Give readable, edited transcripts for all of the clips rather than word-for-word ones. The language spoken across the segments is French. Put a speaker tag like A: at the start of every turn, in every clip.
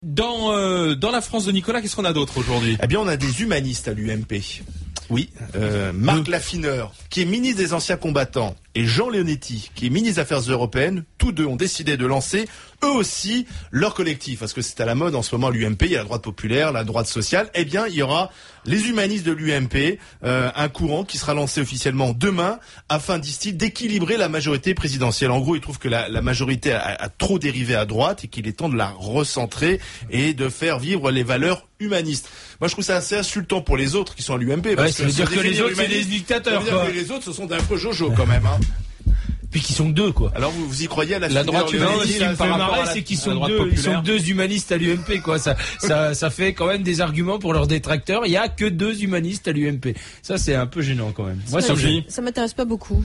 A: Dans la France de Nicolas, qu'est-ce qu'on a d'autre aujourd'hui?
B: Eh bien, on a des humanistes à l'UMP. Oui, Marc Laffineur, qui est ministre des Anciens Combattants, et Jean Leonetti, qui est ministre des Affaires européennes, tous deux ont décidé de lancer, eux aussi, leur collectif. Parce que c'est à la mode en ce moment, l'UMP, il y a la droite populaire, la droite sociale. Eh bien, il y aura les humanistes de l'UMP, un courant qui sera lancé officiellement demain, afin, disent-ils, d'équilibrer la majorité présidentielle. En gros, ils trouvent que la majorité a trop dérivé à droite et qu'il est temps de la recentrer et de faire vivre les valeurs humanistes. Moi, je trouve ça assez insultant pour les autres qui sont à l'UMP.
A: Ouais, ça veut dire que les autres, c'est des dictateurs,
B: ça veut dire que les autres, ce sont un peu jojo, quand même, hein.
A: Puis qu'ils sont deux, quoi.
B: Alors vous y croyez à
A: la droite humaniste? Ce qui me fait marrer, c'est qu'ils sont deux. Ils sont deux humanistes à l'UMP, quoi. Ça fait quand même des arguments pour leurs détracteurs. Il y a que deux humanistes à l'UMP. Ça, c'est un peu gênant, quand même. Moi,
C: ça m'intéresse pas beaucoup.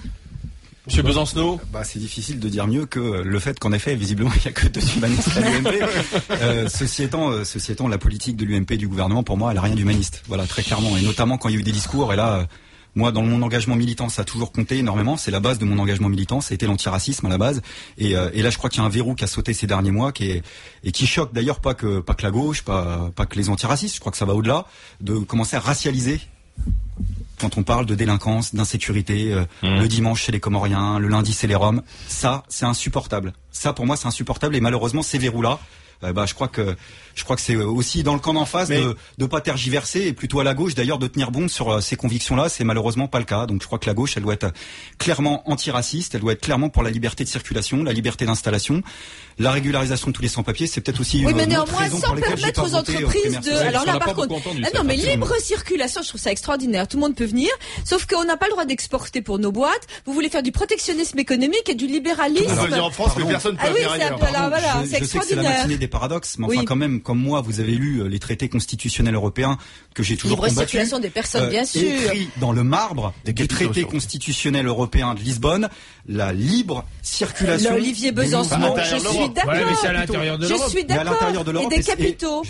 A: Monsieur Besancenot?
D: C'est difficile de dire mieux que le fait qu'en effet, visiblement, il n'y a que deux humanistes à l'UMP. Ceci étant, la politique de l'UMP et du gouvernement, pour moi, elle n'a rien d'humaniste. Voilà, très clairement. Et notamment quand il y a eu des discours, et là, moi, dans mon engagement militant, ça a toujours compté énormément. C'est la base de mon engagement militant. Ça a été l'antiracisme à la base. Et là, je crois qu'il y a un verrou qui a sauté ces derniers mois, qui choque d'ailleurs pas que la gauche, pas que les antiracistes. Je crois que ça va au-delà de commencer à racialiser. Quand on parle de délinquance, d'insécurité, le dimanche chez les Comoriens, le lundi c'est les Roms, ça c'est insupportable. Ça pour moi c'est insupportable et malheureusement ces verrous-là, je crois que c'est aussi dans le camp d'en face de pas tergiverser et plutôt à la gauche d'ailleurs de tenir bon sur ces convictions-là. C'est malheureusement pas le cas. Donc je crois que la gauche elle doit être clairement antiraciste, elle doit être clairement pour la liberté de circulation, la liberté d'installation, la régularisation de tous les sans-papiers. C'est peut-être aussi
C: oui, mais néanmoins sans permettre aux entreprises de. Alors là par contre, non mais libre circulation, je trouve ça extraordinaire. Tout le monde peut venir, sauf qu'on n'a pas le droit d'exporter pour nos boîtes. Vous voulez faire du protectionnisme économique et du libéralisme.
B: On va venir en France, mais personne ne peut venir ailleurs.
C: Voilà, c'est extraordinaire.
D: Je sais que c'est la matinée des paradoxes, mais enfin quand même, comme moi, vous avez lu les traités constitutionnels européens que j'ai toujours combattus.
C: Libre circulation des personnes, bien sûr.
D: Écrit dans le marbre des traités constitutionnels européens de Lisbonne, la libre circulation.
C: Olivier Besancenot, je suis d'accord.
A: Ouais, mais c'est à l'intérieur de l'Europe.
C: Je suis d'accord. Et des capitaux.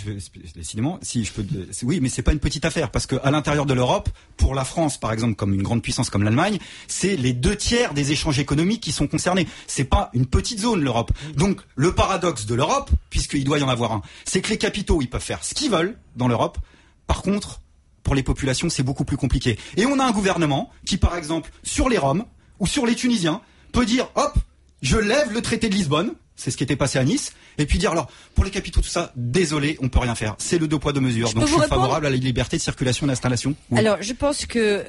D: Décidément, si je peux. Oui, mais c'est pas une petite affaire parce que à l'intérieur de l'Europe, pour la France, par exemple, comme une grande puissance comme l'Allemagne, c'est les 2/3 des échanges économiques qui sont concernés. C'est pas une petite zone l'Europe. Donc le paradoxe de l'Europe, puisqu'il doit y en avoir un, c'est que les capitaux, ils peuvent faire ce qu'ils veulent dans l'Europe. Par contre, pour les populations, c'est beaucoup plus compliqué. Et on a un gouvernement qui, par exemple, sur les Roms ou sur les Tunisiens, peut dire, hop, je lève le traité de Lisbonne, c'est ce qui était passé à Nice, et puis dire, alors, pour les capitaux, tout ça, désolé, on peut rien faire. C'est le 2 poids 2 mesures. Donc je suis favorable à la liberté de circulation et d'installation. Oui.
C: Alors, je pense que,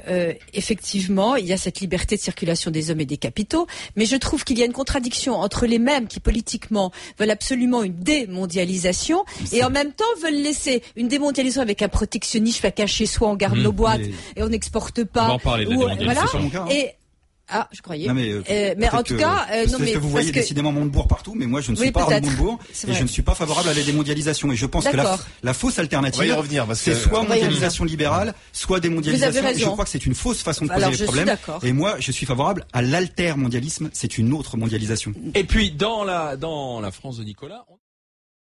C: effectivement, il y a cette liberté de circulation des hommes et des capitaux, mais je trouve qu'il y a une contradiction entre les mêmes qui, politiquement, veulent absolument une démondialisation, et en même temps veulent laisser une démondialisation avec un protectionnisme à cacher soi, on garde nos boîtes, et on n'exporte pas.
A: On va en parler de la démondialisation.
D: C'est pas mon cas, hein.
C: Ah, je croyais.
D: Non, mais
C: en tout cas, non mais
D: que vous voyez décidément Montebourg partout, mais moi je ne suis pas Montebourg et je ne suis pas favorable à la démondialisation. Et je pense que la fausse alternative, c'est soit mondialisation libérale, soit démondialisation. Et je crois que c'est une fausse façon de poser les problèmes. Et moi, je suis favorable à l'altermondialisme. C'est une autre mondialisation.
A: Et puis dans la France de Nicolas.